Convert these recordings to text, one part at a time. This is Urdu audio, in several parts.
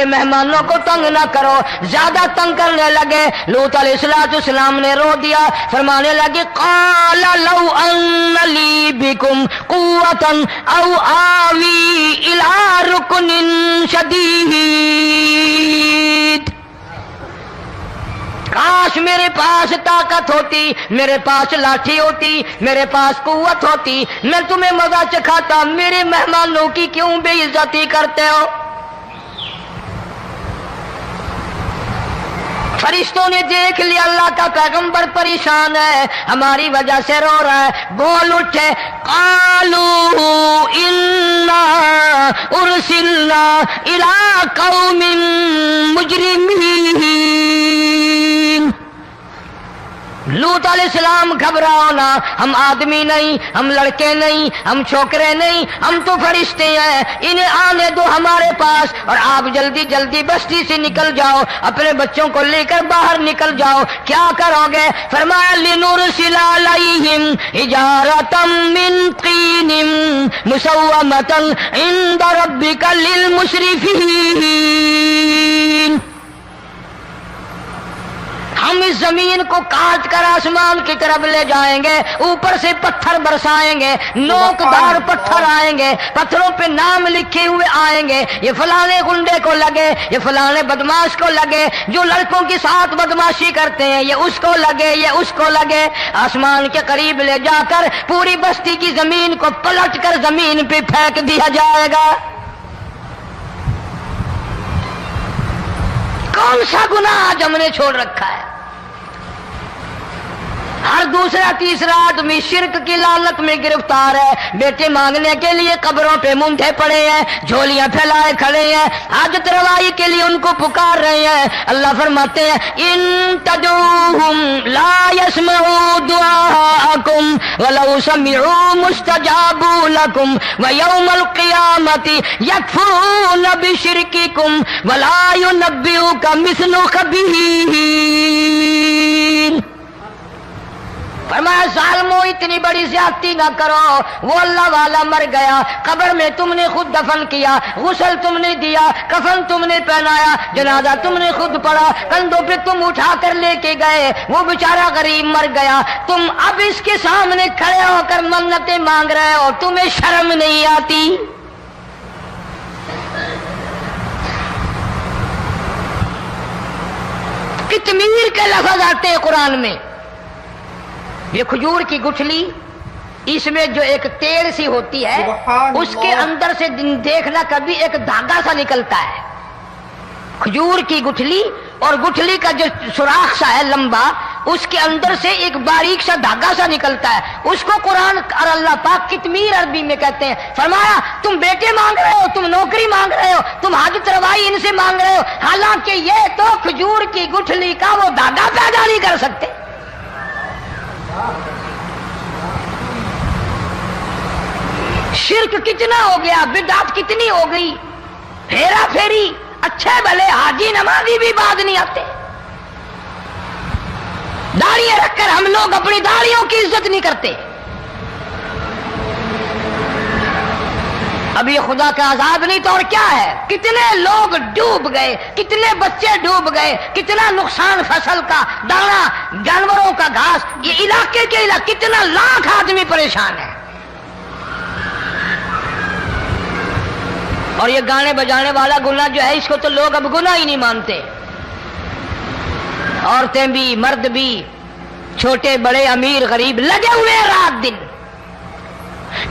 میرے مہمانوں کو تنگ نہ کرو. زیادہ تنگ کرنے لگے. لوط علیہ السلام نے رو دیا, فرمانے لگے قال لو ان لی بکم قوۃ او آوی الی رکن شدید, کاش میرے پاس طاقت ہوتی, میرے پاس لاٹھی ہوتی, میرے پاس قوت ہوتی, میں تمہیں مزہ چکھاتا. میرے مہمانوں کی کیوں بے عزتی کرتے ہو؟ فرشتوں نے دیکھ لیا اللہ کا پیغمبر پریشان ہے, ہماری وجہ سے رو رہا ہے. بول اٹھے قالوا انا ارسلنا الی قوم مجرمین. لوط علیہ السلام گھبراؤ نہ, ہم آدمی نہیں, ہم لڑکے نہیں, ہم چھوکرے نہیں, ہم تو فرشتے ہیں. انہیں آنے دو ہمارے پاس اور آپ جلدی جلدی بستی سے نکل جاؤ, اپنے بچوں کو لے کر باہر نکل جاؤ. کیا کرو گے؟ فرمایا لنرسل علیہم حجارۃ من طین مسومۃ عند ربک للمسرفین. ہم اس زمین کو کاٹ کر آسمان کی طرف لے جائیں گے, اوپر سے پتھر برسائیں گے, نوکدار پتھر آئیں گے, پتھروں پہ نام لکھے ہوئے آئیں گے, یہ فلانے گنڈے کو لگے, یہ فلانے بدماش کو لگے, جو لڑکوں کے ساتھ بدماشی کرتے ہیں یہ اس کو لگے, یہ اس کو لگے. آسمان کے قریب لے جا کر پوری بستی کی زمین کو پلٹ کر زمین پہ پھینک دیا جائے گا. کون سا گناہ آج ہم نے چھوڑ رکھا ہے؟ ہر دوسرا تیسرا آدمی شرک کی لعنت میں گرفتار ہے. بیٹے مانگنے کے لیے قبروں پہ مونڈے پڑے ہیں, جھولیاں پھیلائے کھڑے ہیں, حاجت روائی کے لیے ان کو پکار رہے ہیں. اللہ فرماتے ہیں ان تدعوہم لا يسمعوا دعاءکم ولو سمعوا مستجابوا لکم ویوم القیامت یکفرون بشرککم ولا ینبئک مثل خبیر. فرمایا ظالمو اتنی بڑی زیادتی نہ کرو, وہ اللہ والا مر گیا, قبر میں تم نے خود دفن کیا, غسل تم نے دیا, کفن تم نے پہنایا, جنازہ تم نے خود پڑھا, کندھوں پہ تم اٹھا کر لے کے گئے, وہ بیچارہ غریب مر گیا. تم اب اس کے سامنے کھڑے ہو کر منتیں مانگ رہے ہو, تمہیں شرم نہیں آتی؟ کتمیر کے لفظ آتے ہیں قرآن میں. یہ کھجور کی گٹھلی, اس میں جو ایک تیڑ سی ہوتی ہے, اس کے اندر سے دیکھنا کبھی ایک دھاگا سا نکلتا ہے. کھجور کی گٹھلی, اور گٹھلی کا جو سوراخ سا ہے لمبا, اس کے اندر سے ایک باریک سا دھاگا سا نکلتا ہے. اس کو قرآن اور اللہ پاک کتمیر عربی میں کہتے ہیں. فرمایا تم بیٹے مانگ رہے ہو, تم نوکری مانگ رہے ہو, تم حاجت روائی ان سے مانگ رہے ہو, حالانکہ یہ تو کھجور کی گٹھلی کا وہ دھاگا پیدا نہیں کر سکتے. شرک کتنا ہو گیا, بدعت کتنی ہو گئی, پھیرا پھیری, اچھے بھلے حاجی نمازی بھی بعد نہیں آتے. داڑیاں رکھ کر ہم لوگ اپنی داڑیوں کی عزت نہیں کرتے. اب یہ خدا کا عذاب نہیں تو اور کیا ہے؟ کتنے لوگ ڈوب گئے, کتنے بچے ڈوب گئے, کتنا نقصان فصل کا, دانا, جانوروں کا گھاس, یہ علاقے کے علاقے کتنا لاکھ آدمی پریشان ہے. اور یہ گانے بجانے والا گناہ جو ہے, اس کو تو لوگ اب گناہ ہی نہیں مانتے. عورتیں بھی, مرد بھی, چھوٹے بڑے, امیر غریب لگے ہوئے رات دن.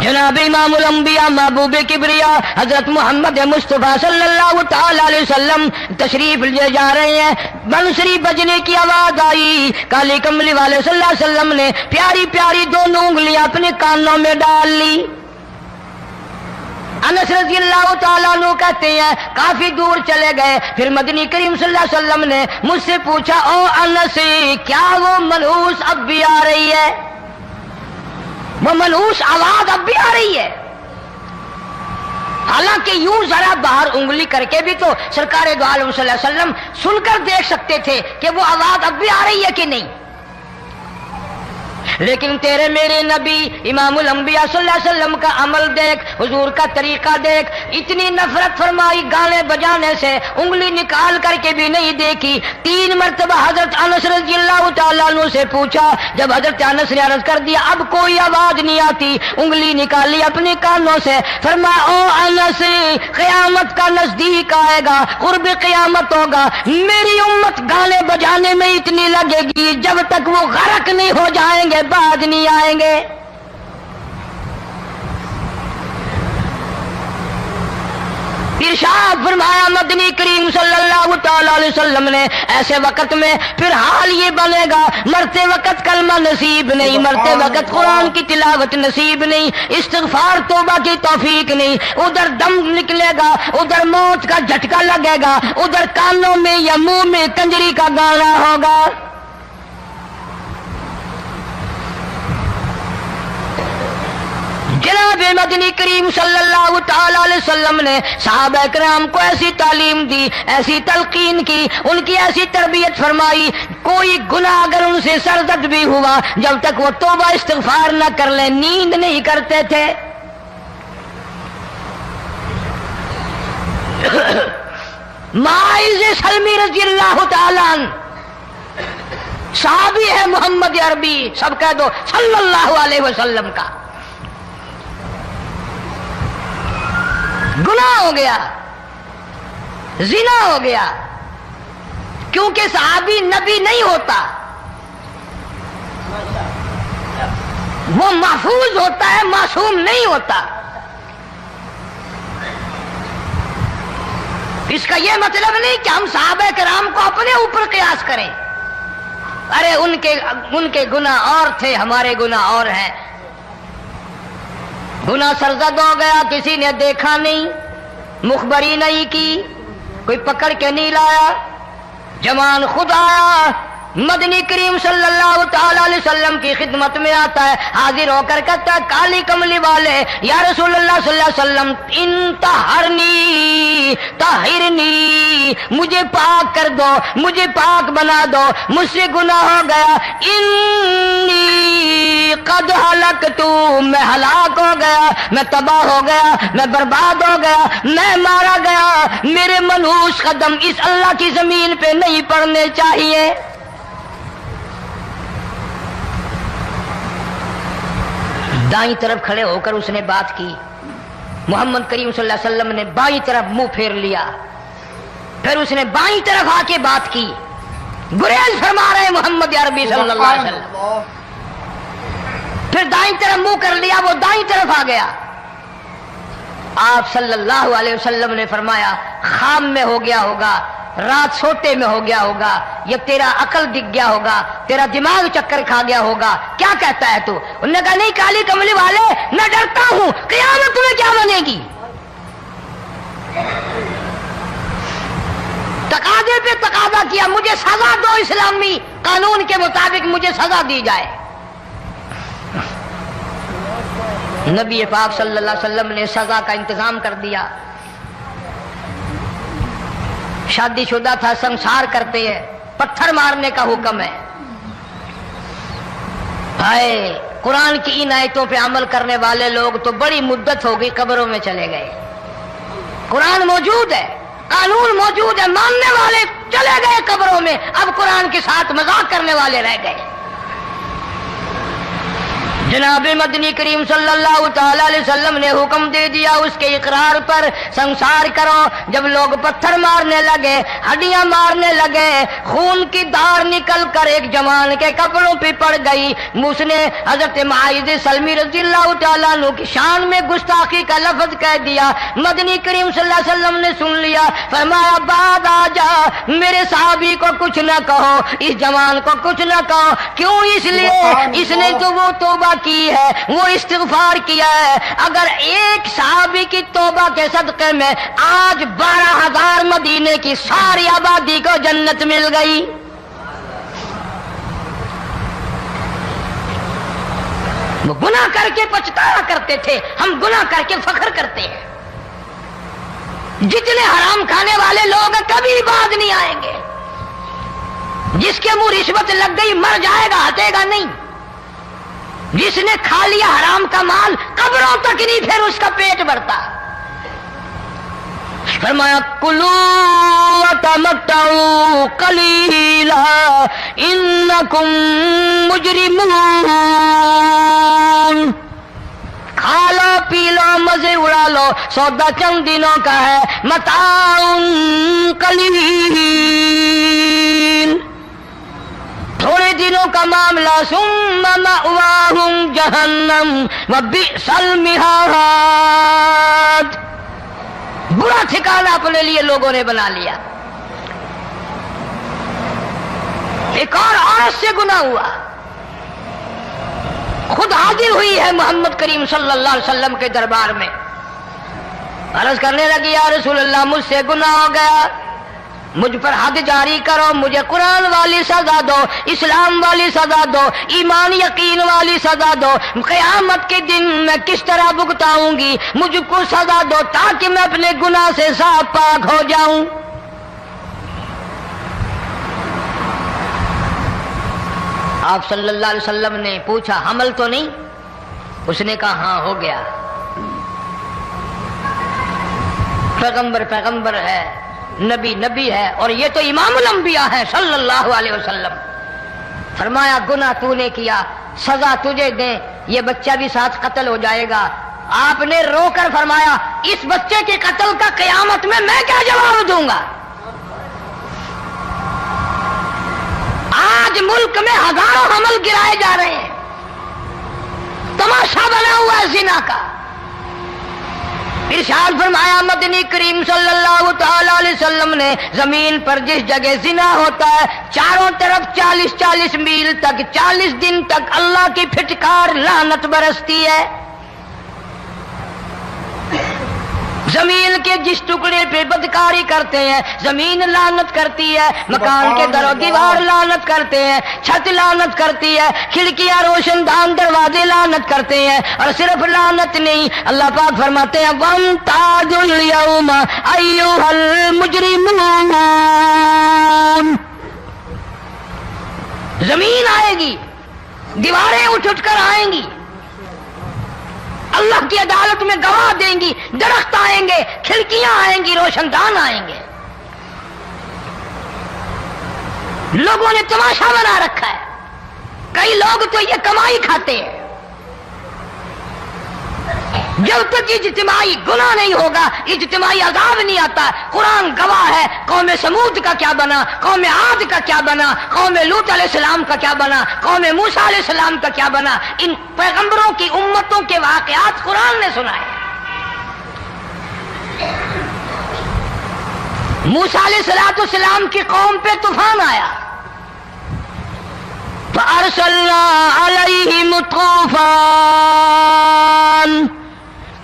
جناب امام الانبیاء محبوب کبریا حضرت محمد مصطفیٰ صلی اللہ تعالی علیہ وسلم تشریف لے جا رہے ہیں. بنسری بجنے کی آواز آئی, کالی کملی والے صلی اللہ علیہ وسلم نے پیاری پیاری دونوں انگلیاں اپنے کانوں میں ڈال لی. انس رضی اللہ تعالیٰ عنہ کہتے ہیں کافی دور چلے گئے, پھر مدنی کریم صلی اللہ علیہ وسلم نے مجھ سے پوچھا, او انس کیا وہ منحوس اب بھی آ رہی ہے؟ وہ منحوس آواز اب بھی آ رہی ہے؟ حالانکہ یوں ذرا باہر انگلی کر کے بھی تو سرکار دو عالم صلی اللہ علیہ وسلم سن کر دیکھ سکتے تھے کہ وہ آواز اب بھی آ رہی ہے کہ نہیں. لیکن تیرے میرے نبی امام الانبیاء صلی اللہ علیہ وسلم کا عمل دیکھ، حضور کا طریقہ دیکھ، اتنی نفرت فرمائی گانے بجانے سے، انگلی نکال کر کے بھی نہیں دیکھی۔ 3 مرتبہ حضرت انس رضی اللہ تعالیٰ عنہ سے پوچھا، جب حضرت انس نے عرض کر دیا اب کوئی آواز نہیں آتی، انگلی نکالی اپنے کانوں سے، فرمایا او انس، قیامت کا نزدیک آئے گا، قرب قیامت ہوگا، میری امت گانے بجانے میں اتنی لگے گی جب تک وہ غرق نہیں ہو جائیں گے بعد نہیں آئیں گے۔ ارشاد فرمایا مدنی کریم صلی اللہ تعالی علیہ وسلم نے ایسے وقت میں پھر حال یہ بنے گا، مرتے وقت کلمہ نصیب نہیں، مرتے وقت قرآن کی تلاوت نصیب نہیں، استغفار توبہ کی توفیق نہیں، ادھر دم نکلے گا، ادھر موت کا جھٹکا لگے گا، ادھر کانوں میں یا منہ میں کنجری کا گانا ہوگا۔ جناب مدنی کریم صلی اللہ تعالی علیہ وسلم نے صحابہ کرام کو ایسی تعلیم دی، ایسی تلقین کی، ان کی ایسی تربیت فرمائی، کوئی گناہ اگر ان سے سرزد بھی ہوا جب تک وہ توبہ استغفار نہ کر لیں نیند نہیں کرتے تھے۔ معاذ سلمی رضی اللہ تعالی عنہ صحابی ہے محمد عربی، سب کہہ دو صلی اللہ علیہ وسلم کا، گناہ ہو گیا، زنا ہو گیا، کیونکہ صحابی نبی نہیں ہوتا، وہ محفوظ ہوتا ہے، معصوم نہیں ہوتا۔ اس کا یہ مطلب نہیں کہ ہم صحابہ کرام کو اپنے اوپر قیاس کریں، ارے ان کے گناہ اور تھے، ہمارے گناہ اور ہیں۔ گناہ سرزد ہو گیا، کسی نے دیکھا نہیں، مخبری نہیں کی، کوئی پکڑ کے نہیں لایا، جوان خود آیا، مدنی کریم صلی اللہ تعالی علیہ وسلم کی خدمت میں آتا ہے، حاضر ہو کر کہتا ہے کالی کملی والے یا رسول اللہ صلی اللہ علیہ وسلم انتہرنی طہرنی، مجھے پاک کر دو، مجھے پاک بنا دو، مجھ سے گناہ ہو گیا، انی قد ہلکت، میں ہلاک ہو گیا، میں تباہ ہو گیا، میں برباد ہو گیا، میں مارا گیا، میرے منحوس قدم اس اللہ کی زمین پہ نہیں پڑنے چاہیے۔ دائیں طرف کھڑے ہو کر اس نے بات کی، محمد کریم صلی اللہ علیہ وسلم نے بائیں طرف منہ پھیر لیا، پھر اس نے بائیں طرف آ کے بات کی، گریز فرما رہے محمد عربی صلی اللہ علیہ وسلم، پھر دائیں طرف منہ کر لیا، وہ دائیں طرف آ گیا۔ آپ صلی اللہ علیہ وسلم نے فرمایا خام میں ہو گیا ہوگا، رات سوتے میں ہو گیا ہوگا، یا تیرا عقل دکھ گیا ہوگا، تیرا دماغ چکر کھا گیا ہوگا، کیا کہتا ہے تو؟ انہوں نے کہا نہیں کالی کملی والے، میں ڈرتا ہوں قیامت میں کیا بنے گی، تقاضے پہ تقاضا کیا، مجھے سزا دو، اسلامی قانون کے مطابق مجھے سزا دی جائے۔ نبی پاک صلی اللہ علیہ وسلم نے سزا کا انتظام کر دیا۔ شادی شدہ تھا، سنسار کرتے ہیں، پتھر مارنے کا حکم ہے۔ ہائے قرآن کی ان آیتوں پہ عمل کرنے والے لوگ تو بڑی مدت ہو گئی قبروں میں چلے گئے۔ قرآن موجود ہے، قانون موجود ہے، ماننے والے چلے گئے قبروں میں، اب قرآن کے ساتھ مذاق کرنے والے رہ گئے۔ جناب مدنی کریم صلی اللہ تعالی علیہ وسلم نے حکم دے دیا اس کے اقرار پر سنسار کرو۔ جب لوگ پتھر مارنے لگے، ہڈیاں مارنے لگے، خون کی دھار نکل کر ایک جوان کے کپڑوں پہ پڑ گئی، اس نے حضرت معاذ سلمی رضی اللہ تعالیٰ عنہ کی شان میں گستاخی کا لفظ کہہ دیا۔ مدنی کریم صلی اللہ علیہ وسلم نے سن لیا، فرمایا بعد آ جا، میرے صحابی کو کچھ نہ کہو، اس جوان کو کچھ نہ کہو۔ کیوں؟ اس لیے اس نے تو وہ توبہ کی ہے، وہ استغفار کیا ہے۔ اگر ایک صحابی کی توبہ کے صدقے میں آج 12,000 مدینے کی ساری آبادی کو جنت مل گئی۔ وہ گناہ کر کے پچھتایا کرتے تھے، ہم گناہ کر کے فخر کرتے ہیں۔ جتنے حرام کھانے والے لوگ کبھی بعد نہیں آئیں گے۔ جس کے منہ رشوت لگ گئی مر جائے گا، ہٹے گا نہیں۔ جس نے کھا لیا حرام کا مال قبروں تک نہیں پھر اس کا پیٹ بھرتا. فرمایا کلو وتمتعوا قلیلا انکم مجرمون. کھا لو پی لو مزے اڑا لو، سودا چند دنوں کا ہے، متاع قلیل، تھوڑے دنوں کا معاملہ. ثم مأواہم جہنم وبئس المہاد. برا ٹھکانہ اپنے لیے لوگوں نے بنا لیا. ایک اور عورت سے گناہ ہوا، خود حاضر ہوئی ہے محمد کریم صلی اللہ علیہ وسلم کے دربار میں، عرض کرنے لگی یا رسول اللہ مجھ سے گناہ ہو گیا، مجھ پر حد جاری کرو، مجھے قرآن والی سزا دو، اسلام والی سزا دو، ایمان یقین والی سزا دو، قیامت کے دن میں کس طرح بھگتاؤں گی، مجھ کو سزا دو تاکہ میں اپنے گناہ سے صاف پاک ہو جاؤں. آپ صلی اللہ علیہ وسلم نے پوچھا حمل تو نہیں؟ اس نے کہا ہاں ہو گیا. پیغمبر ہے، نبی ہے، اور یہ تو امام الانبیاء ہے صلی اللہ علیہ وسلم. فرمایا گناہ تو نے کیا، سزا تجھے دیں، یہ بچہ بھی ساتھ قتل ہو جائے گا. آپ نے رو کر فرمایا اس بچے کے قتل کا قیامت میں کیا جواب دوں گا؟ آج ملک میں ہزاروں حمل گرائے جا رہے ہیں، تماشا بنا ہوا ہے زنا کا. ارشاد فرمایا مدنی کریم صلی اللہ تعالی علیہ وسلم نے زمین پر جس جگہ زنا ہوتا ہے چاروں طرف 40 میل تک 40 دن تک اللہ کی پھٹکار لعنت برستی ہے. زمین کے جس ٹکڑے پہ بدکاری کرتے ہیں زمین لعنت کرتی ہے، مکان کے در و دیوار لعنت کرتے ہیں، چھت لعنت کرتی ہے، کھڑکیاں روشن دان دروازے لعنت کرتے ہیں. اور صرف لعنت نہیں، اللہ پاک فرماتے ہیں وَامْتَازُوا الْيَوْمَ أَيُّهَا الْمُجْرِمُونَ. زمین آئے گی، دیواریں اٹھ کر آئیں گی، اللہ کی عدالت میں گواہ دیں گی، درخت آئیں گے، کھڑکیاں آئیں گی، روشن دان آئیں گے. لوگوں نے تماشا بنا رکھا ہے. کئی لوگ تو یہ کمائی کھاتے ہیں. جب تک اجتماعی گناہ نہیں ہوگا اجتماعی عذاب نہیں آتا. قرآن گواہ ہے، قوم سمود کا کیا بنا، قوم عاد کا کیا بنا، قوم لوط علیہ السلام کا کیا بنا، قوم موسیٰ علیہ السلام کا کیا بنا. ان پیغمبروں کی امتوں کے واقعات قرآن نے سنائے. موسیٰ علیہ السلام کی قوم پہ طوفان آیا، فَأَرْسَلْنَا عَلَيْهِمُ الطُّوفَانَ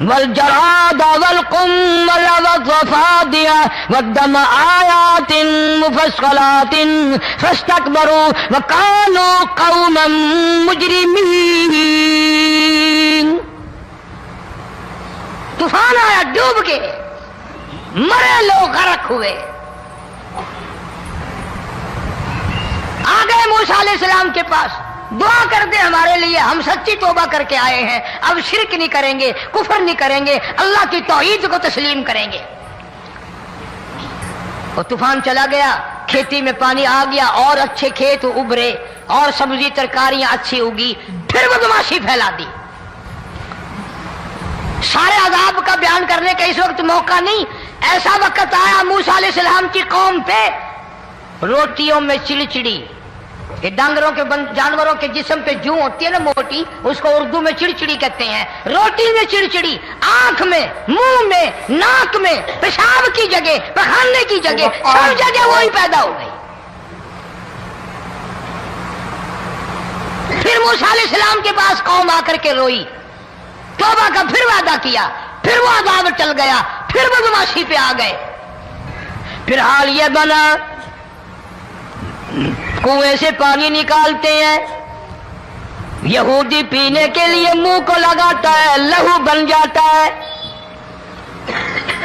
والجراد والقمل والضفادع والدم آيات مفصلات فاستكبروا وكانوا قوما مجرمين. طوفان آیا، ڈوب کے مرے لوگ، غرق ہوئے. آ گئے موسیٰ علیہ السلام کے پاس، دعا کر دے ہمارے لیے، ہم سچی توبہ کر کے آئے ہیں، اب شرک نہیں کریں گے، کفر نہیں کریں گے، اللہ کی توحید کو تسلیم کریں گے. اور طوفان چلا گیا، کھیتی میں پانی آ گیا، اور اچھے کھیت ابھرے، اور سبزی ترکاریاں اچھی اگی. پھر بدماشی پھیلا دی. سارے عذاب کا بیان کرنے کا اس وقت موقع نہیں. ایسا وقت آیا موسیٰ علیہ السلام کی قوم پہ روٹیوں میں چڑچڑی. یہ ڈانگروں کے جانوروں کے جسم پہ جو ہوتی ہے نا موٹی، اس کو اردو میں چڑچڑی کہتے ہیں. روٹی میں چڑچڑی، آنکھ میں، منہ میں، ناک میں، پیشاب کی جگہ، پخانے کی جگہ، سب جگہ وہی پیدا ہو گئی. پھر موسیٰ علیہ السلام کے پاس قوم آ کر کے روئی، توبہ کا پھر وعدہ کیا، پھر وہ عذاب ٹل گیا، پھر بدماشی پہ آ گئے. پھر حال یہ بنا کنویں سے پانی نکالتے ہیں، یہودی پینے کے لیے منہ کو لگاتا ہے، لہو بن جاتا ہے.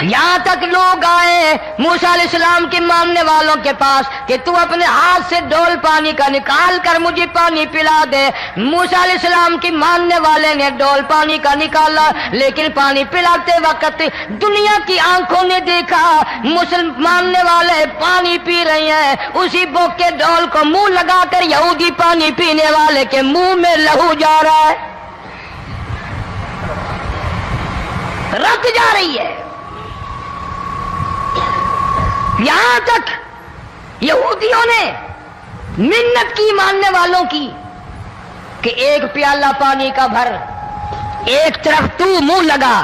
یہاں تک لوگ آئے موسیٰ علیہ السلام کے ماننے والوں کے پاس کہ تو اپنے ہاتھ سے ڈول پانی کا نکال کر مجھے پانی پلا دے. موسیٰ علیہ السلام کے ماننے والے نے ڈول پانی کا نکالا، لیکن پانی پلاتے وقت دنیا کی آنکھوں نے دیکھا ماننے والے پانی پی رہے ہیں، اسی بوک کے ڈول کو منہ لگا کر یہودی پانی پینے والے کے منہ میں لہو جا رہا ہے، رت جا رہی ہے. یہاں تک یہودیوں نے منت کی ماننے والوں کی کہ ایک پیالہ پانی کا بھر، ایک طرف تو منہ لگا،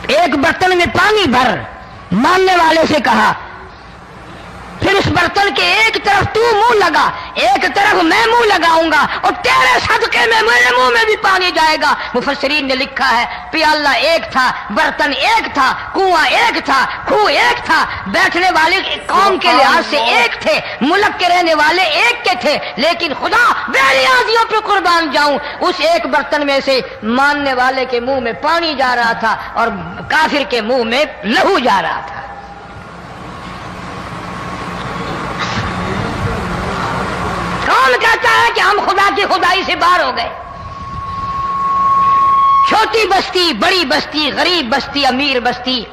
ایک برتن میں پانی بھر. ماننے والے سے کہا پھر اس برتن کے ایک طرف تو منہ لگا، ایک طرف میں منہ لگاؤں گا اور تیرے صدقے میں میرے منہ میں بھی پانی جائے گا. مفسرین نے لکھا ہے پیالہ ایک تھا، برتن ایک تھا، کنواں ایک تھا، کھوہ ایک تھا، بیٹھنے والے قوم کے لحاظ سے ایک تھے، ملک کے رہنے والے ایک کے تھے، لیکن خدا بے نیازیوں پہ قربان جاؤں اس ایک برتن میں سے ماننے والے کے منہ میں پانی جا رہا تھا اور کافر کے منہ میں لہو جا رہا تھا. کون کہتا ہے کہ ہم خدا کی خدائی سے باہر ہو گئے؟ چھوٹی بستی، بڑی بستی، غریب بستی، امیر بستی،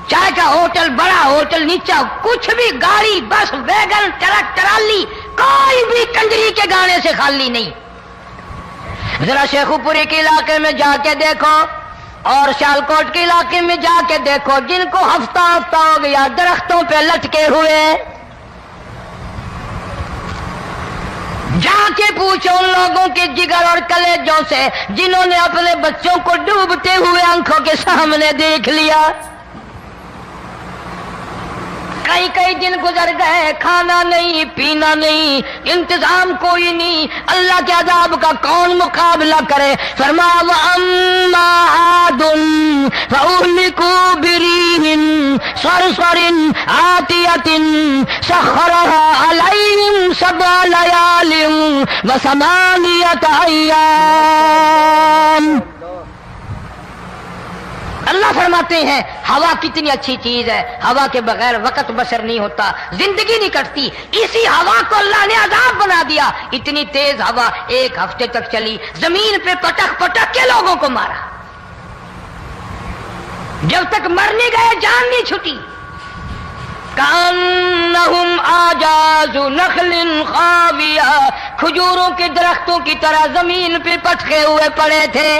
چائے کا ہوٹل، بڑا ہوٹل، نیچا کچھ بھی، گاڑی، بس، ویگن، ٹرک، ٹرالی، کوئی بھی کنجری کے گانے سے خالی نہیں. ذرا شیخو پوری کے علاقے میں جا کے دیکھو اور سیالکوٹ کے علاقے میں جا کے دیکھو، جن کو ہفتہ ہفتہ ہو گیا درختوں پہ لٹکے ہوئے، جا کے پوچھو ان لوگوں کے جگر اور کلیجوں سے جنہوں نے اپنے بچوں کو ڈوبتے ہوئے آنکھوں کے سامنے دیکھ لیا. کئی کئی دن گزر گئے، کھانا نہیں، پینا نہیں، انتظام کوئی نہیں، اللہ کے عذاب کا کون مقابلہ کرے؟ فرمایا وَأَمَّا عَادٌ فَأُهْلِكُوا بِرِيحٍ صَرْصَرٍ عَاتِيَةٍ سَخَّرَهَا عَلَيْهِمْ 7 لَيَالٍ و8 أَيَّامٍ. اللہ فرماتے ہیں ہوا کتنی اچھی چیز ہے، ہوا کے بغیر وقت بسر نہیں ہوتا، زندگی نہیں کٹتی. اسی ہوا کو اللہ نے عذاب بنا دیا. اتنی تیز ہوا ایک ہفتے تک چلی، زمین پہ پٹک پٹک کے لوگوں کو مارا، جب تک مر نہیں گئے جان نہیں چھٹی. کأنہم اعجاز نخل خاویہ، کھجوروں کے درختوں کی طرح زمین پہ پٹکے ہوئے پڑے تھے.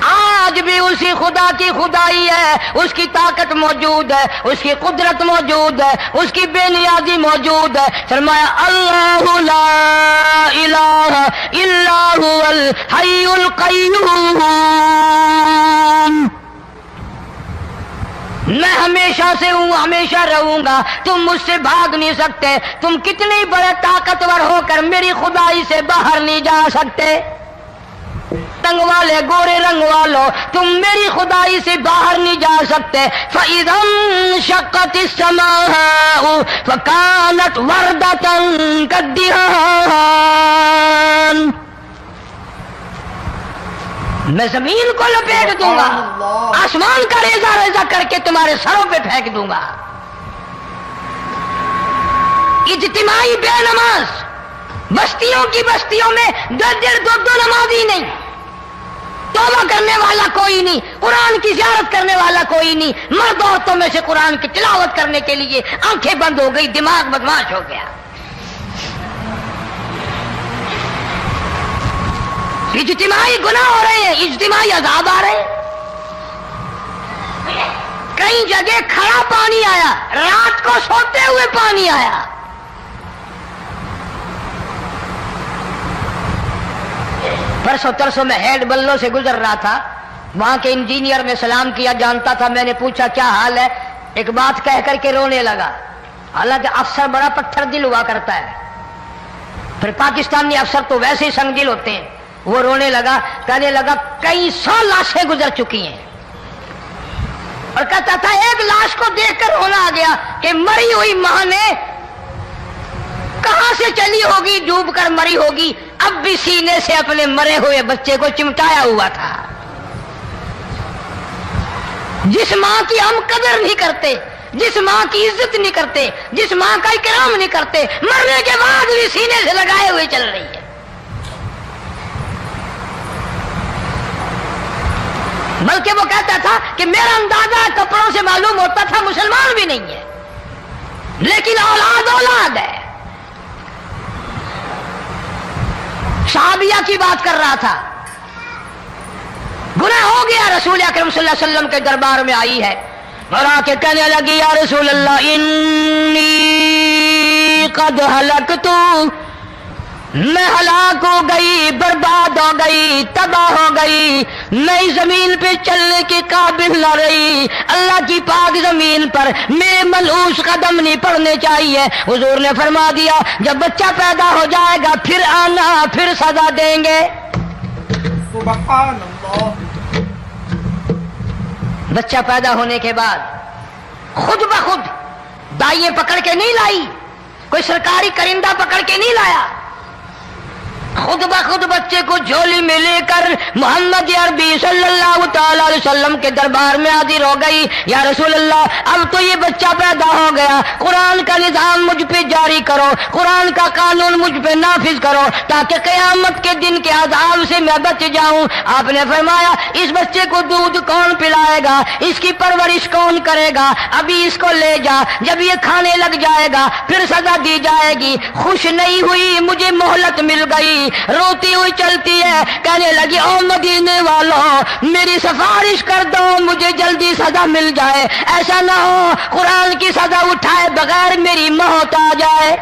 آج بھی اسی خدا کی خدائی ہے، اس کی طاقت موجود ہے، اس کی قدرت موجود ہے، اس کی بے نیازی موجود ہے. فرمایا اللہ لا الہ الا هو الحی القیوم، میں ہمیشہ سے ہوں، ہمیشہ رہوں گا، تم مجھ سے بھاگ نہیں سکتے. تم کتنی بڑے طاقتور ہو کر میری خدائی سے باہر نہیں جا سکتے. رنگ والے، گورے رنگ والو، تم میری خدائی سے باہر نہیں جا سکتے. فَإِذَا انشَقَّتِ السَّمَاءُ فَكَانَتْ وَرْدَةً كَالدِّهَانِ، میں زمین کو لپیٹ دوں گا، آسمان کا ریزہ ریزہ کر کے تمہارے سروں پہ پھینک دوں گا. اجتماعی بے نماز، بستیوں کی بستیوں میں 2 نمازی نہیں، توبہ کرنے والا کوئی نہیں، قرآن کی زیارت کرنے والا کوئی نہیں. مرد عورتوں میں سے قرآن کی تلاوت کرنے کے لیے آنکھیں بند ہو گئی، دماغ بدماش ہو گیا. اجتماعی گناہ ہو رہے ہیں، اجتماعی عذاب آ رہے ہیں. کئی جگہ کھڑا پانی آیا، رات کو سوتے ہوئے پانی آیا. پرسوں ترسوں میں ہیڈ بلوں سے گزر رہا تھا، وہاں کے انجینئر نے سلام کیا، جانتا تھا. میں نے پوچھا کیا حال ہے؟ ایک بات کہہ کر کے رونے لگا. حالانکہ افسر بڑا پتھر دل ہوا کرتا ہے، پھر پاکستانی افسر تو ویسے ہی سنگ دل ہوتے ہیں. وہ رونے لگا، کہنے لگا کئی 100 لاشیں گزر چکی ہیں، اور کہتا تھا ایک لاش کو دیکھ کر رونا آ گیا کہ مری ہوئی ماں نے کہاں سے چلی ہوگی، ڈوب کر مری ہوگی، اب بھی سینے سے اپنے مرے ہوئے بچے کو چمٹایا ہوا تھا. جس ماں کی ہم قدر نہیں کرتے، جس ماں کی عزت نہیں کرتے، جس ماں کا اکرام نہیں کرتے، مرنے کے بعد بھی سینے سے لگائے ہوئے چل رہی ہے۔ بلکہ وہ کہتا تھا کہ میرا اندازہ کپڑوں سے معلوم ہوتا تھا مسلمان بھی نہیں ہے، لیکن اولاد اولاد ہے۔ صحابیہ کی بات کر رہا تھا، گناہ ہو گیا، رسول اکرم صلی اللہ علیہ وسلم کے دربار میں آئی ہے اور آ کے کہنے لگی یا رسول اللہ انی قد ہلکت، میں ہلاک ہو گئی، برباد ہو گئی، تباہ ہو گئی، نئی زمین پہ چلنے کے قابل نہ رہی، اللہ کی پاک زمین پر میرے ملعوس قدم نہیں پڑنے چاہیے۔ حضور نے فرما دیا جب بچہ پیدا ہو جائے گا پھر آنا، پھر سزا دیں گے۔ سبحان اللہ۔ بچہ پیدا ہونے کے بعد خود بخود دائیں پکڑ کے نہیں لائی، کوئی سرکاری کرندہ پکڑ کے نہیں لایا، خود بخود بچے کو جھولی میں لے کر محمد عربی صلی اللہ تعالی علیہ وسلم کے دربار میں حاضر ہو گئی۔ یا رسول اللہ اب تو یہ بچہ پیدا ہو گیا، قرآن کا نظام مجھ پہ جاری کرو، قرآن کا قانون مجھ پہ نافذ کرو تاکہ قیامت کے دن کے عذاب سے میں بچ جاؤں۔ آپ نے فرمایا اس بچے کو دودھ کون پلائے گا، اس کی پرورش کون کرے گا، ابھی اس کو لے جا، جب یہ کھانے لگ جائے گا پھر سزا دی جائے گی۔ خوش نہیں ہوئی، مجھے مہلت مل گئی، روتی ہوئی چلتی ہے، کہنے لگی او مدینے والوں میری سفارش کر دو، مجھے جلدی سزا مل جائے، ایسا نہ ہو قرآن کی سزا اٹھائے بغیر میری موت آ جائے۔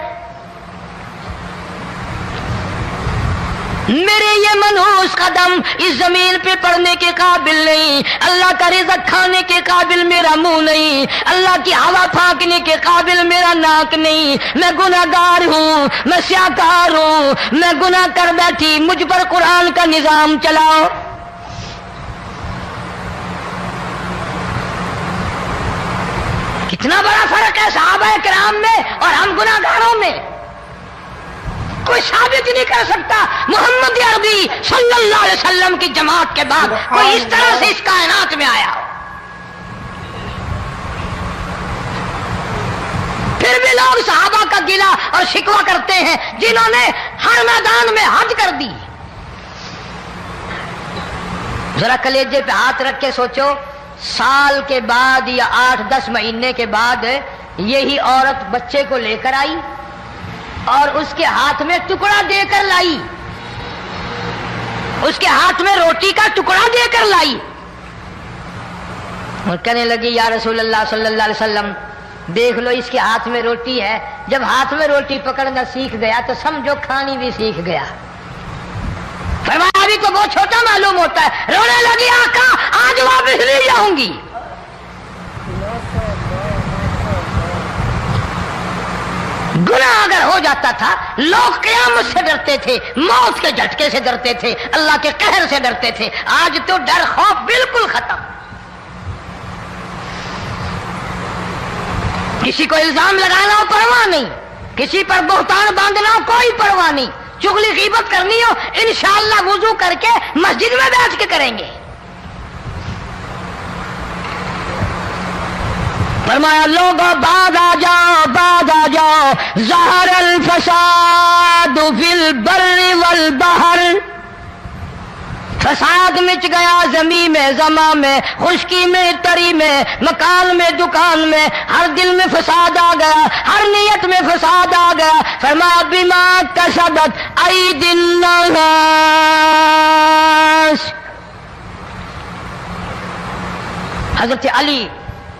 میرے یہ منحوس قدم اس زمین پہ پڑنے کے قابل نہیں، اللہ کا رزق کھانے کے قابل میرا منہ نہیں، اللہ کی ہوا پھانکنے کے قابل میرا ناک نہیں، میں گناہگار ہوں، میں سیاکار ہوں، میں گناہ کر بیٹھی، مجھ پر قرآن کا نظام چلاؤ۔ کتنا بڑا فرق ہے صحابہ کرام میں اور ہم گناہگاروں میں، کوئی ثابت نہیں کر سکتا محمد عربی صلی اللہ علیہ وسلم کی جماعت کے بعد کوئی اس طرح سے اس کائنات میں آیا ہو۔ پھر بھی لوگ صحابہ کا گلہ اور شکوہ کرتے ہیں جنہوں نے ہر میدان میں حج کر دی۔ ذرا کلیجے پہ ہاتھ رکھ کے سوچو، سال کے بعد یا 8-10 مہینے کے بعد یہی عورت بچے کو لے کر آئی اور اس کے ہاتھ میں ٹکڑا دے کر لائی، اس کے ہاتھ میں روٹی کا ٹکڑا دے کر لائی اور کہنے لگی یا رسول اللہ صلی اللہ علیہ وسلم دیکھ لو اس کے ہاتھ میں روٹی ہے، جب ہاتھ میں روٹی پکڑنا سیکھ گیا تو سمجھو کھانی بھی سیکھ گیا۔ فرمایا ابھی تو بہت چھوٹا معلوم ہوتا ہے، رونے لگی آقا آج واپس نہیں جاؤں گی۔ گناہ اگر ہو جاتا تھا لوگ قیامت سے ڈرتے تھے، موت کے جھٹکے سے ڈرتے تھے، اللہ کے قہر سے ڈرتے تھے، آج تو ڈر خوف بالکل ختم۔ کسی کو الزام لگانا ہو پرواہ نہیں، کسی پر بہتان باندھنا ہو کوئی پرواہ نہیں، چغلی غیبت کرنی ہو انشاءاللہ وضو کر کے مسجد میں بیٹھ کے کریں گے۔ فرمایا لوگوں بعد آ جاؤ، بعد آ جاؤ، ظہر الفساد فی البر والبحر، فساد مچ گیا زمین میں، زماں میں، خشکی میں، تری میں، مکان میں، دکان میں، ہر دل میں فساد آ گیا، ہر نیت میں فساد آ گیا۔ فرمایا بما کسبت ایدی الناس، حضرت علی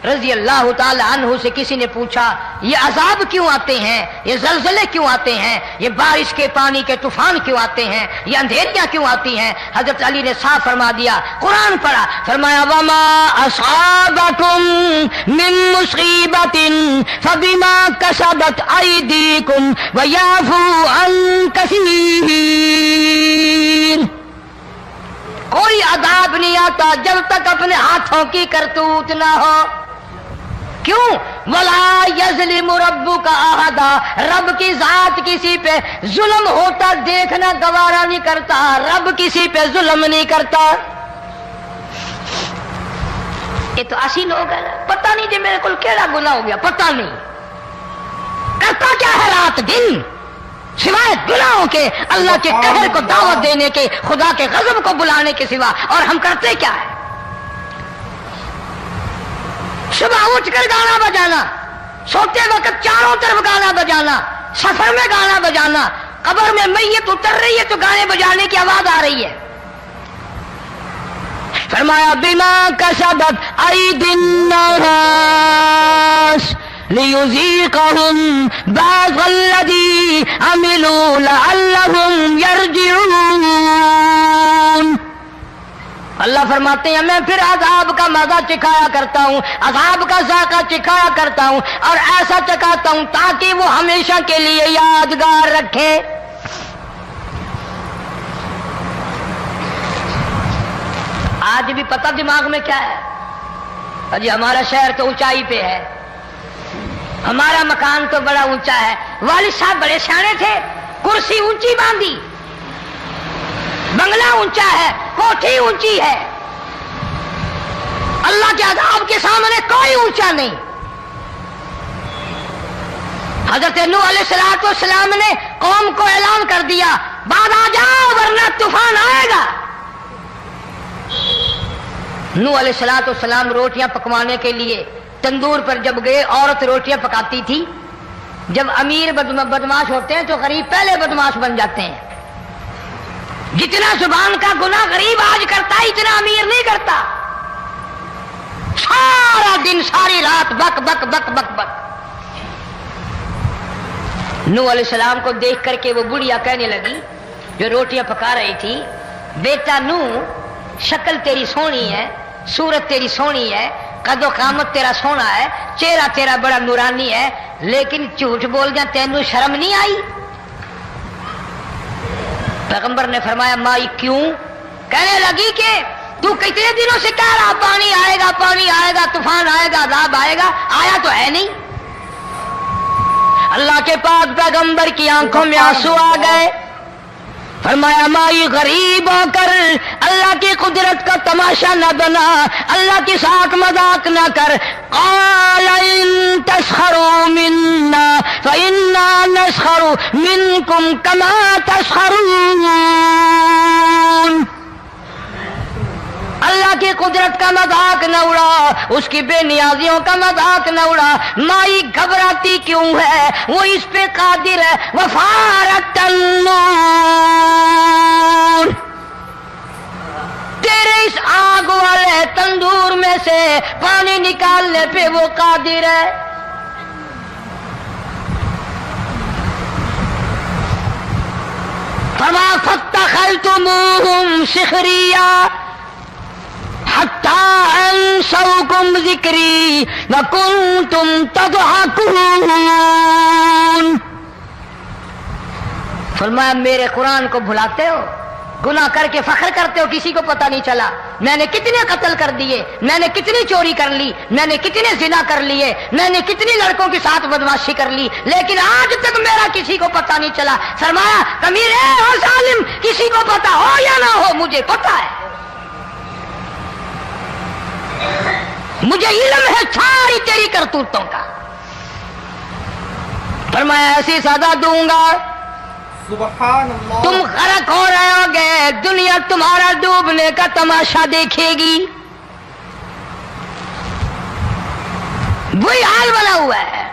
رضی اللہ تعالی عنہ سے کسی نے پوچھا یہ عذاب کیوں آتے ہیں، یہ زلزلے کیوں آتے ہیں، یہ بارش کے پانی کے طوفان کیوں آتے ہیں، یہ اندھیریاں کیوں آتی ہیں؟ حضرت علی نے صاف فرما دیا، قرآن پڑھا، فرمایا وما اصابکم من مصیبت فبما کسبت ایدیکم ویعفو عن کثیر، کوئی عذاب نہیں آتا جب تک اپنے ہاتھوں کی کرتوت نہ ہو۔ کیوں؟ وَلَا يَظْلِمُ رَبُّكَ أَحَدًا، رب کی ذات کسی پہ ظلم ہوتا دیکھنا گوارا نہیں کرتا، رب کسی پہ ظلم نہیں کرتا۔ یہ تو اسی لوگ ہیں نا، پتہ نہیں جی میرے کو کیڑا گناہ ہو گیا، پتہ نہیں کرتا کیا ہے رات دن سوائے گناہوں کے، اللہ کے قہر کو دعوت دینے کے، خدا کے غضب کو بلانے کے سوا، اور ہم کرتے کیا ہے؟ صبح اٹھ کر گانا بجانا، سوتے وقت چاروں طرف گانا بجانا، سفر میں گانا بجانا، قبر میں میت اتر رہی ہے تو گانے بجانے کی آواز آ رہی ہے۔ فرمایا بما کسبت ایدی الناس لیذیقہم بعض الذی عملوا لعلہم یرجعون۔ اللہ فرماتے ہیں میں پھر عذاب کا مزہ چکھایا کرتا ہوں، عذاب کا ذائقہ چکھایا کرتا ہوں، اور ایسا چکھاتا ہوں تاکہ وہ ہمیشہ کے لیے یادگار رکھے۔ آج بھی پتہ دماغ میں کیا ہے؟ جی ہمارا شہر تو اونچائی پہ ہے، ہمارا مکان تو بڑا اونچا ہے، والد صاحب بڑے سیانے تھے، کرسی اونچی باندھی، بنگلہ اونچا ہے، کوٹھی اونچی ہے، اللہ کے عذاب کے سامنے کوئی اونچا نہیں۔ حضرت نوح علیہ السلام نے قوم کو اعلان کر دیا بعد آ جاؤ ورنہ طوفان آئے گا۔ نوح علیہ السلام روٹیاں پکوانے کے لیے تندور پر جب گئے، عورت روٹیاں پکاتی تھی۔ جب امیر بدماش ہوتے ہیں تو غریب پہلے بدماش بن جاتے ہیں۔ جتنا زبان کا گناہ غریب آج کرتا ہے اتنا امیر نہیں کرتا۔ سارا دن ساری رات بک بک بک بک بک۔ نوح علیہ السلام کو دیکھ کر کے وہ بڑھیا کہنے لگی جو روٹیاں پکا رہی تھی، بیٹا نوح شکل تیری سونی ہے، صورت تیری سونی ہے، قد و قامت تیرا سونا ہے، چہرہ تیرا بڑا نورانی ہے، لیکن جھوٹ بول جا تینوں شرم نہیں آئی؟ پیغمبر نے فرمایا مائی کیوں؟ کہنے لگی کہ تو کتنے دنوں سے کہہ رہا پانی آئے گا، پانی آئے گا، طوفان آئے گا، عذاب آئے گا، آیا تو ہے نہیں۔ اللہ کے پاک پیغمبر کی آنکھوں میں آنسو آ گئے۔ فرمایا مائی غریب ہو کر اللہ کی قدرت کا تماشا نہ بنا، اللہ کے ساتھ مذاق نہ کر۔ قال ان تسخروا منا فإنا نسخر منكم كما تسخرون۔ اللہ کی قدرت کا مذاق نہ اڑا، اس کی بے نیازیوں کا مذاق نہ اڑا۔ مائی گھبراتی کیوں ہے؟ وہ اس پہ قادر ہے۔ وفارت النور، تیرے اس آگ والے تندور میں سے پانی نکالنے پہ وہ قادر ہے۔ فما فاتخذتموهم سخريا حتى أنسوكم ذكري وكنتم تضحكون۔ فرمایا میرے قرآن کو بھلاتے ہو، گناہ کر کے فخر کرتے ہو، کسی کو پتہ نہیں چلا میں نے کتنے قتل کر دیے، میں نے کتنی چوری کر لی، میں نے کتنے زنا کر لیے، میں نے کتنی لڑکوں کے ساتھ بدماشی کر لی، لیکن آج تک میرا کسی کو پتہ نہیں چلا۔ فرمایا کمینے اور ظالم، کسی کو پتہ ہو یا نہ ہو مجھے پتہ ہے، مجھے علم ہے ساری تیری کرتوتوں کا۔ فرمایا ایسی سزا دوں گا سبحان اللہ، تم غرق ہو رہے ہوگے، دنیا تمہارا ڈوبنے کا تماشا دیکھے گی۔ وہی حال بنا ہوا ہے۔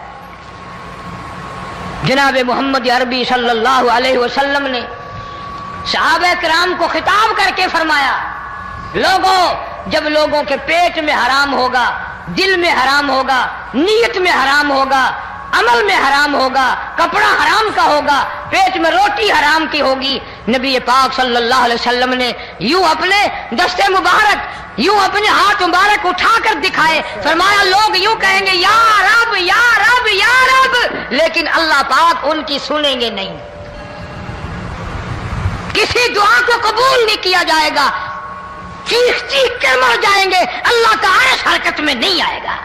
جناب محمد عربی صلی اللہ علیہ وسلم نے صحابہ کرام کو خطاب کر کے فرمایا لوگوں، جب لوگوں کے پیٹ میں حرام ہوگا، دل میں حرام ہوگا، نیت میں حرام ہوگا، عمل میں حرام ہوگا، کپڑا حرام کا ہوگا، پیٹ میں روٹی حرام کی ہوگی، نبی پاک صلی اللہ علیہ وسلم نے یوں اپنے دستے مبارک، یوں اپنے ہاتھ مبارک اٹھا کر دکھائے، فرمایا لوگ یوں کہیں گے یا رب یا رب یا رب، لیکن اللہ پاک ان کی سنیں گے نہیں، کسی دعا کو قبول نہیں کیا جائے گا، چیخ چیخ کر مر جائیں گے، اللہ کا عرش حرکت میں نہیں آئے گا۔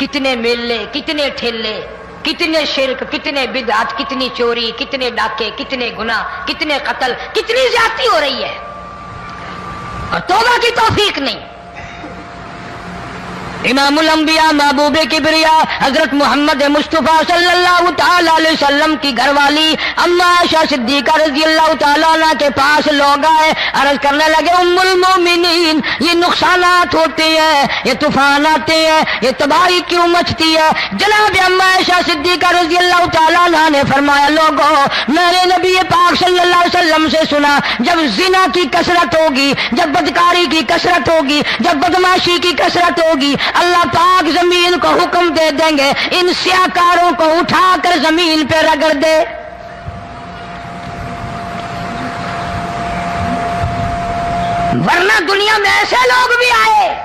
کتنے میلے، کتنے ٹھیلے، کتنے شرک، کتنے بدعت، کتنی چوری، کتنے ڈاکے، کتنے گناہ، کتنے قتل، کتنی زیادتی ہو رہی ہے۔ اور توبہ کی توفیق نہیں. امام الانبیاء محبوب کبریا حضرت محمد مصطفیٰ صلی اللہ تعالی علیہ وسلم کی گھر والی اما عائشہ صدیقہ رضی اللہ تعالیٰ عنہ کے پاس لوگ آئے, عرض کرنے لگے ام المومنین یہ نقصانات ہوتے ہیں, یہ طوفان آتے ہیں, یہ تباہی کیوں مچتی ہے؟ جناب اما عائشہ صدیقہ رضی اللہ تعالیٰ عنہ نے فرمایا لوگوں میں نے نبی پاک صلی اللہ علیہ وسلم سے سنا جب زنا کی کثرت ہوگی, جب بدکاری کی کثرت ہوگی, جب بدماشی کی کثرت ہوگی, اللہ پاک زمین کو حکم دے دیں گے ان سیاکاروں کو اٹھا کر زمین پہ رگڑ دے. ورنہ دنیا میں ایسے لوگ بھی آئے.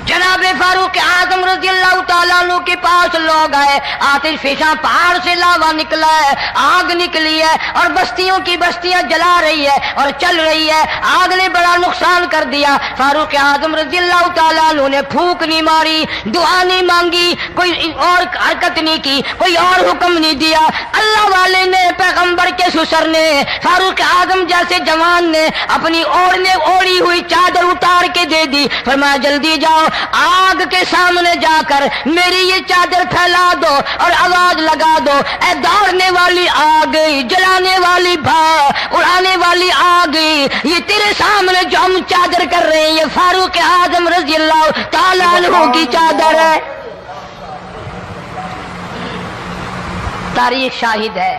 جناب فاروق اعظم رضی اللہ تعالیٰ عنہ کے پاس لوگ آئے, آتش فشاں پہاڑ سے لاوا نکلا ہے, آگ نکلی ہے اور بستیوں کی بستیاں جلا رہی ہے اور چل رہی ہے, آگ نے بڑا نقصان کر دیا. فاروق اعظم رضی اللہ تعالیٰ عنہ نے پھونک نہیں ماری, دعا نہیں مانگی, کوئی اور حرکت نہیں کی, کوئی اور حکم نہیں دیا. اللہ والے نے, پیغمبر کے سسر نے, فاروق اعظم جیسے جوان نے اپنی اوڑھی ہوئی چادر اتار کے دے دی. فرمایا جلدی جاؤ آگ کے سامنے جا کر میری یہ چادر پھیلا دو اور آواز لگا دو, اے دوڑنے والی آگ, جلانے والی اڑانے والی آگ, یہ تیرے سامنے جو ہم چادر کر رہے ہیں یہ فاروق اعظم رضی اللہ تعالیٰ عنہ کی چادر ہے. تاریخ شاہد ہے.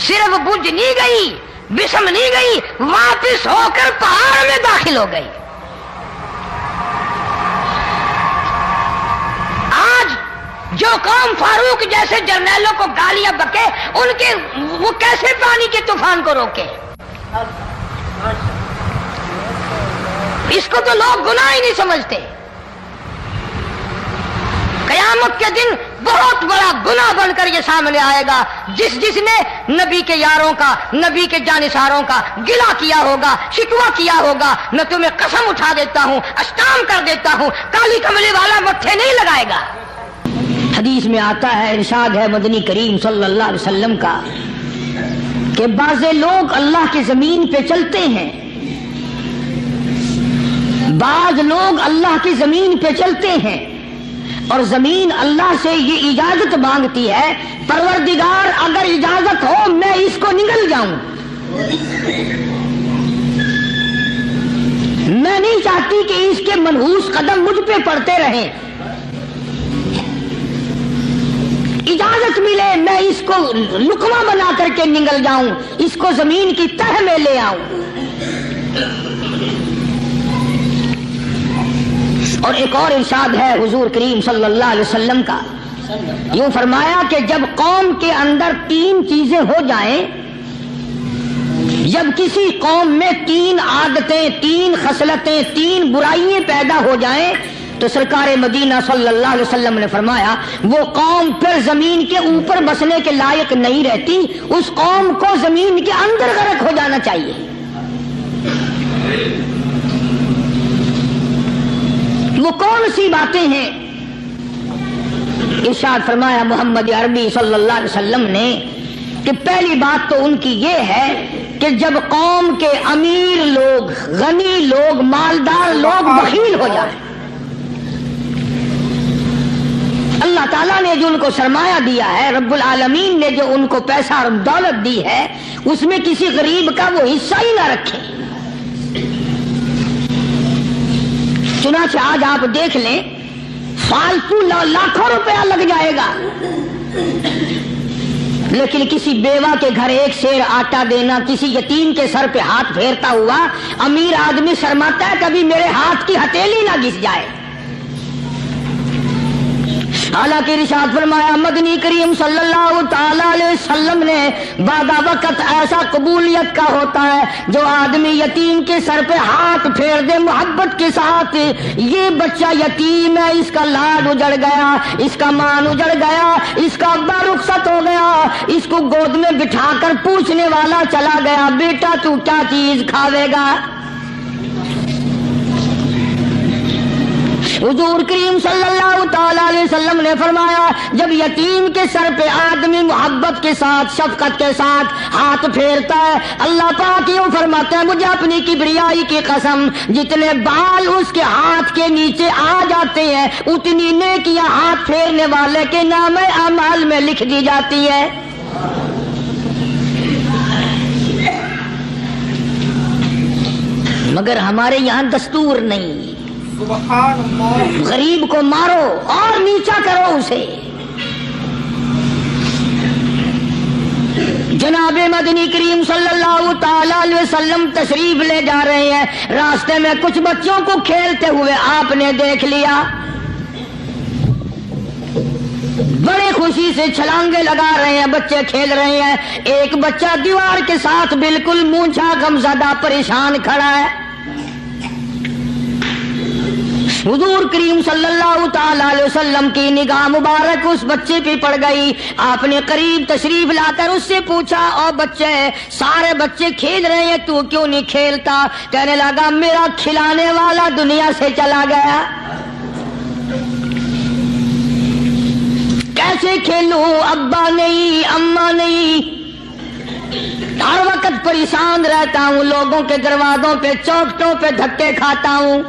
صرف بجھ نہیں گئی, بسم نہیں گئی, واپس ہو کر پہاڑ میں داخل ہو گئی. جو قوم فاروق جیسے جرنیلوں کو گالیاں بکے ان کے وہ کیسے پانی کے طوفان کو روکے؟ اس کو تو لوگ گناہ ہی نہیں سمجھتے. قیامت کے دن بہت بڑا گناہ بن کر یہ سامنے آئے گا. جس نے نبی کے یاروں کا, نبی کے جانثاروں کا گلہ کیا ہوگا, شکوہ کیا ہوگا, میں تمہیں قسم اٹھا دیتا ہوں, اشتام کر دیتا ہوں, کالی کملی والا مٹھے نہیں لگائے گا. حدیث میں آتا ہے, ارشاد ہے مدنی کریم صلی اللہ علیہ وسلم کا کہ بعض لوگ اللہ کی زمین پہ چلتے ہیں, بعض لوگ اللہ کی زمین پہ چلتے ہیں اور زمین اللہ سے یہ اجازت مانگتی ہے, پروردگار اگر اجازت ہو میں اس کو نگل جاؤں, میں نہیں چاہتی کہ اس کے منحوس قدم مجھ پہ پڑتے رہیں, اجازت ملے میں اس کو لقمہ بنا کر کے نگل جاؤں, اس کو زمین کی تہ میں لے آؤں. اور ایک اور ارشاد ہے حضور کریم صلی اللہ علیہ وسلم کا, یوں فرمایا کہ جب قوم کے اندر 3 چیزیں ہو جائیں, جب کسی قوم میں 3 عادتیں, 3 خصلتیں, 3 برائیاں پیدا ہو جائیں تو سرکار مدینہ صلی اللہ علیہ وسلم نے فرمایا وہ قوم پھر زمین کے اوپر بسنے کے لائق نہیں رہتی, اس قوم کو زمین کے اندر غرق ہو جانا چاہیے. وہ کون سی باتیں ہیں؟ ارشاد فرمایا محمد عربی صلی اللہ علیہ وسلم نے کہ پہلی بات تو ان کی یہ ہے کہ جب قوم کے امیر لوگ, غنی لوگ, مالدار لوگ بخیل ہو جائیں, اللہ تعالیٰ نے جو ان کو سرمایہ دیا ہے, رب العالمین نے جو ان کو پیسہ اور دولت دی ہے, اس میں کسی غریب کا وہ حصہ ہی نہ رکھے. چنانچہ آج آپ دیکھ لیں فالتو لاکھوں روپیہ لگ جائے گا, لیکن کسی بیوہ کے گھر 1 سیر آٹا دینا, کسی یتیم کے سر پہ ہاتھ پھیرتا ہوا امیر آدمی شرماتا ہے کبھی میرے ہاتھ کی ہتھیلی نہ گھس جائے. حالانکہ ارشاد فرمایا مدنی کریم صلی اللہ تعالی علیہ وسلم نے بعد وقت ایسا قبولیت کا ہوتا ہے جو آدمی یتیم کے سر پہ ہاتھ پھیر دے محبت کے ساتھ, یہ بچہ یتیم ہے, اس کا لاڈ اجڑ گیا, اس کا مان اجڑ گیا, اس کا ابا رخصت ہو گیا, اس کو گود میں بٹھا کر پوچھنے والا چلا گیا بیٹا تو کیا چیز کھاوے گا. حضور کریم صلی اللہ تعالی علیہ وسلم نے فرمایا جب یتیم کے سر پہ آدمی محبت کے ساتھ شفقت کے ساتھ ہاتھ پھیرتا ہے اللہ پاک یوں فرماتا ہے مجھے اپنی کبریائی کی قسم جتنے بال اس کے ہاتھ کے نیچے آ جاتے ہیں اتنی نیکیاں ہاتھ پھیرنے والے کے نام اعمال میں لکھ دی جاتی ہے. مگر ہمارے یہاں دستور نہیں. سبحان اللہ. غریب کو مارو اور نیچا کرو اسے. جناب مدنی کریم صلی اللہ تعالی علیہ وسلم تشریف لے جا رہے ہیں. راستے میں کچھ بچوں کو کھیلتے ہوئے آپ نے دیکھ لیا. بڑے خوشی سے چھلانگے لگا رہے ہیں بچے کھیل رہے ہیں. ایک بچہ دیوار کے ساتھ بالکل مونچھا غمزدہ پریشان کھڑا ہے. حضور کریم صلی اللہ تعالی علیہ وسلم کی نگاہ مبارک اس بچے پہ پڑ گئی. آپ نے قریب تشریف لا کر اس سے پوچھا او بچے سارے بچے کھیل رہے ہیں تو کیوں نہیں کھیلتا؟ کہنے لگا میرا کھلانے والا دنیا سے چلا گیا. کیسے کھیلوں؟ ابا نہیں اماں نہیں. ہر وقت پریشان رہتا ہوں لوگوں کے دروازوں پہ چوکھٹوں پہ دھکے کھاتا ہوں.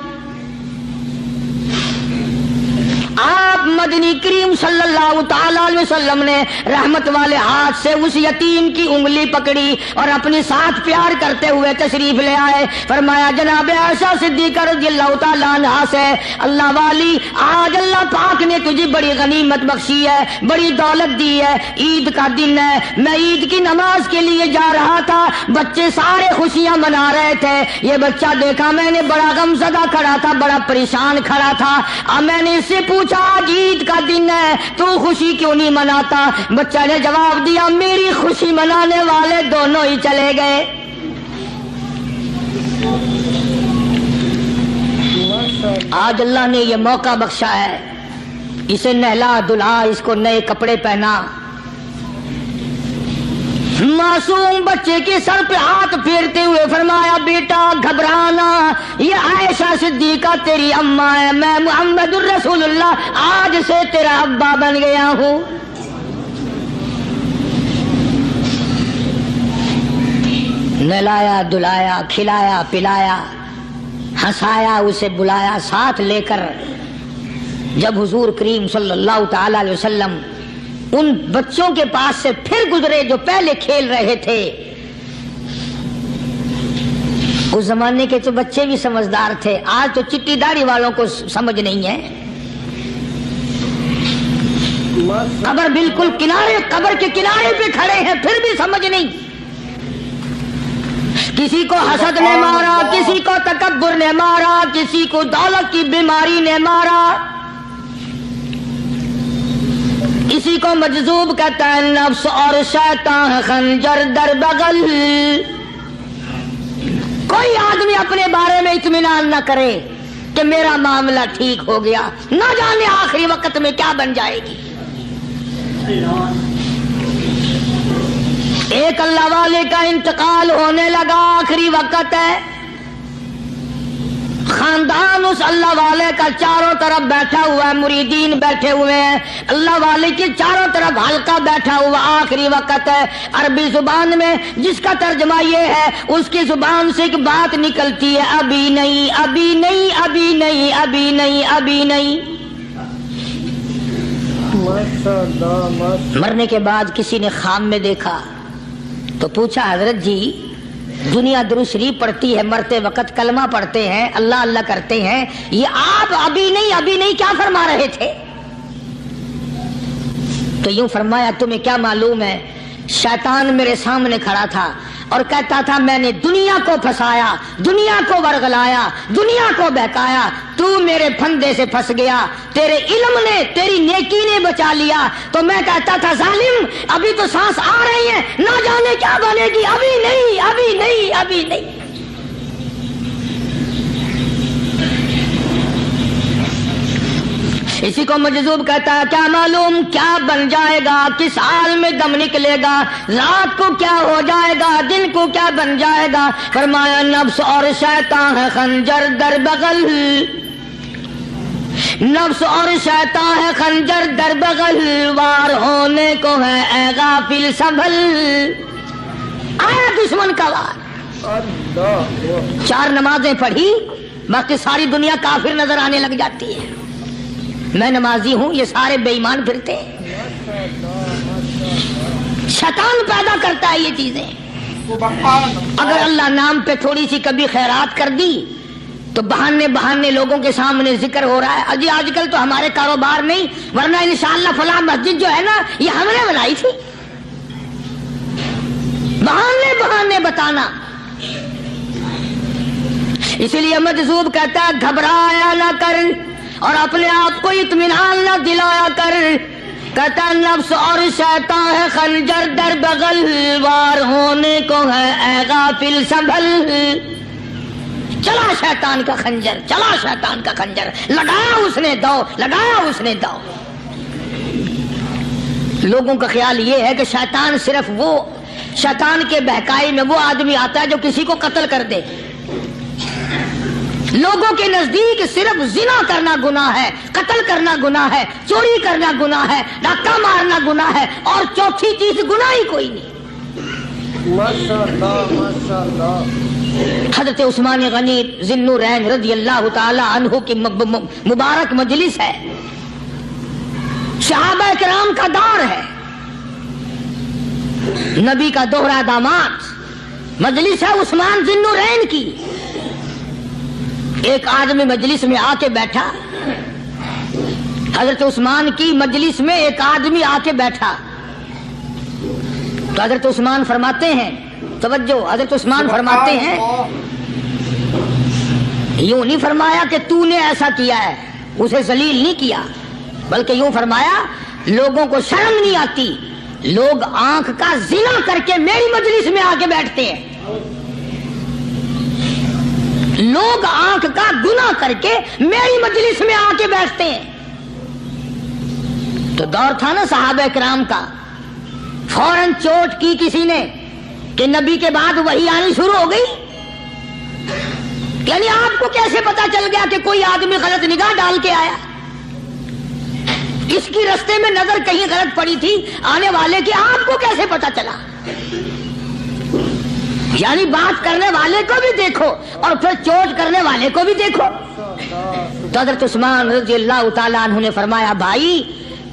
آپ مدنی کریم صلی اللہ تعالی علیہ وسلم نے رحمت والے ہاتھ سے اس یتیم کی انگلی پکڑی اور اپنے ساتھ پیار کرتے ہوئے تشریف لے آئے. فرمایا جناب عائشہ صدیقہ رضی اللہ تعالی عنہا سے اللہ والی آج اللہ پاک نے تجھے بڑی غنیمت بخشی ہے بڑی دولت دی ہے. عید کا دن ہے میں عید کی نماز کے لیے جا رہا تھا بچے سارے خوشیاں منا رہے تھے. یہ بچہ دیکھا میں نے بڑا غمزدہ کھڑا تھا بڑا پریشان کھڑا تھا. اب میں نے اس سے پوچھا آج عید کا دن ہے تو خوشی کیوں نہیں مناتا؟ بچہ نے جواب دیا میری خوشی منانے والے دونوں ہی چلے گئے. آج اللہ نے یہ موقع بخشا ہے اسے نہلا دھلا اس کو نئے کپڑے پہنا. معصوم بچے کے سر پہ ہاتھ پھیرتے ہوئے فرمایا بیٹا گھبرانا یہ عائشہ صدیقہ تیری اماں ہے میں محمد الرسول اللہ آج سے تیرا ابا بن گیا ہوں. نہلایا دھلایا کھلایا پلایا ہنسایا اسے بلایا ساتھ لے کر. جب حضور کریم صلی اللہ تعالی علیہ وسلم ان بچوں کے پاس سے پھر گزرے جو پہلے کھیل رہے تھے. اس زمانے کے تو بچے بھی سمجھدار تھے آج تو چٹی داڑھی والوں کو سمجھ نہیں ہے. قبر بالکل کنارے قبر کے کنارے پہ کھڑے ہیں پھر بھی سمجھ نہیں. کسی کو حسد نے مارا کسی کو تکبر نے مارا کسی کو دولت کی بیماری نے مارا کسی کو مجذوب کہتا ہے نفس اور شیطان خنجر در بغل. کوئی آدمی اپنے بارے میں اطمینان نہ کرے کہ میرا معاملہ ٹھیک ہو گیا نہ جانے آخری وقت میں کیا بن جائے گی. ایک اللہ والے کا انتقال ہونے لگا آخری وقت ہے. خاندان اس اللہ والے کا چاروں طرف بیٹھا ہوا ہے مریدین بیٹھے ہوئے ہیں اللہ والے کے چاروں طرف حلقہ بیٹھا ہوا آخری وقت ہے. عربی زبان میں جس کا ترجمہ یہ ہے اس کی زبان سے ایک بات نکلتی ہے ابھی نہیں ابھی نہیں ابھی نہیں ابھی نہیں ابھی نہیں. مرنے کے بعد کسی نے خواب میں دیکھا تو پوچھا حضرت جی دنیا درود شریف پڑھتی ہے مرتے وقت کلمہ پڑھتے ہیں اللہ اللہ کرتے ہیں یہ آپ ابھی نہیں کیا فرما رہے تھے؟ تو یوں فرمایا تمہیں کیا معلوم ہے شیطان میرے سامنے کھڑا تھا اور کہتا تھا میں نے دنیا کو پھنسایا دنیا کو ورغلایا دنیا کو بہکایا تو میرے پھندے سے پھنس گیا تیرے علم نے تیری نیکی نے بچا لیا. تو میں کہتا تھا ظالم ابھی تو سانس آ رہی ہے نہ جانے کیا بنے گی ابھی نہیں ابھی نہیں ابھی نہیں. اسی کو مجذوب کہتا ہے کیا معلوم کیا بن جائے گا کس حال میں دم نکلے گا رات کو کیا ہو جائے گا دن کو کیا بن جائے گا. فرمایا نفس اور شیطان ہے خنجر در بغل. نفس اور شیطان ہے خنجر در بغل، وار ہونے کو ہے اے غافل سنبھل۔ آیا دشمن کا وار، 4 نمازیں پڑھی، باقی ساری دنیا کافر نظر آنے لگ جاتی ہے۔ میں نمازی ہوں، یہ سارے بے ایمان پھرتے ہیں۔ شیطان پیدا کرتا ہے یہ چیزیں۔ اگر اللہ نام پہ تھوڑی سی کبھی خیرات کر دی تو بہانے لوگوں کے سامنے ذکر ہو رہا ہے، اجی آج کل تو ہمارے کاروبار نہیں، ورنہ انشاءاللہ فلاں مسجد جو ہے نا یہ ہم نے بنائی تھی۔ بہانے بتانا۔ اسی لیے مجذوب کہتا ہے گھبرایا نہ کر اور اپنے آپ کو اطمینان نہ دلایا کر، کہتا نفس اور شیطان ہے خنجر در بغل، وار ہونے کو ہے اے غافل سنبھل۔ چلا شیطان کا خنجر، چلا شیطان کا خنجر، لگایا اس نے دو، لگایا اس نے دو۔ لوگوں کا خیال یہ ہے کہ شیطان صرف وہ، شیطان کے بہکائی میں وہ آدمی آتا ہے جو کسی کو قتل کر دے۔ لوگوں کے نزدیک صرف زنا کرنا گناہ ہے، قتل کرنا گناہ ہے، چوری کرنا گناہ ہے، ڈاکہ مارنا گناہ ہے، اور چوتھی چیز گناہ ہی کوئی نہیں۔ ماشاءاللہ ماشاءاللہ۔ حضرت عثمان غنی ذی النورین رضی اللہ تعالی عنہ کی مبارک مجلس ہے، صحابہ کرام کا دور ہے، نبی کا دوہرا داماد، مجلس ہے عثمان ذی النورین کی۔ ایک آدمی مجلس میں آ کے بیٹھا، حضرت عثمان کی مجلس میں ایک آدمی آ کے بیٹھا تو حضرت عثمان فرماتے ہیں، توجہ، حضرت عثمان فرماتے ہیں، یوں نہیں فرمایا کہ تو نے ایسا کیا ہے، اسے ذلیل نہیں کیا، بلکہ یوں فرمایا لوگوں کو شرم نہیں آتی، لوگ آنکھ کا زنا کر کے میری مجلس میں آ کے بیٹھتے ہیں، لوگ آنکھ کا گناہ کر کے میری مجلس میں آ کے بیٹھتے ہیں۔ تو دور تھا نا صحابہ کرام کا، فوراً چوٹ کی کسی نے کہ نبی کے بعد وحی آنی شروع ہو گئی۔ یعنی آپ کو کیسے پتا چل گیا کہ کوئی آدمی غلط نگاہ ڈال کے آیا؟ اس کی رستے میں نظر کہیں غلط پڑی تھی آنے والے کی، آپ کو کیسے پتا چلا؟ یعنی بات کرنے والے کو بھی دیکھو اور پھر چوٹ کرنے والے کو بھی دیکھو۔ تو حضرت عثمان رضی اللہ تعالیٰ عنہ نے فرمایا بھائی،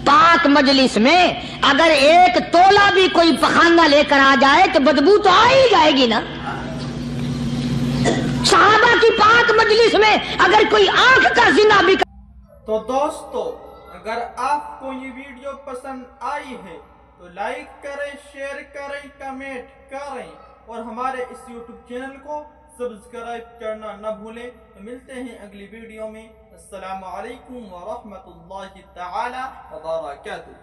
پاک مجلس میں اگر ایک تولا بھی کوئی پخانہ لے کر آ جائے تو بدبو تو آ ہی جائے گی نا۔ صحابہ کی پاک مجلس میں اگر کوئی آنکھ کا زنا بھی تو دوستو، اگر آپ کو یہ ویڈیو پسند آئی ہے تو لائک کریں، شیئر کریں، کمنٹ کریں اور ہمارے اس یوٹیوب چینل کو سبسکرائب کرنا نہ بھولیں۔ تو ملتے ہیں اگلی ویڈیو میں۔ السلام علیکم ورحمۃ اللہ تعالی وبرکاتہ۔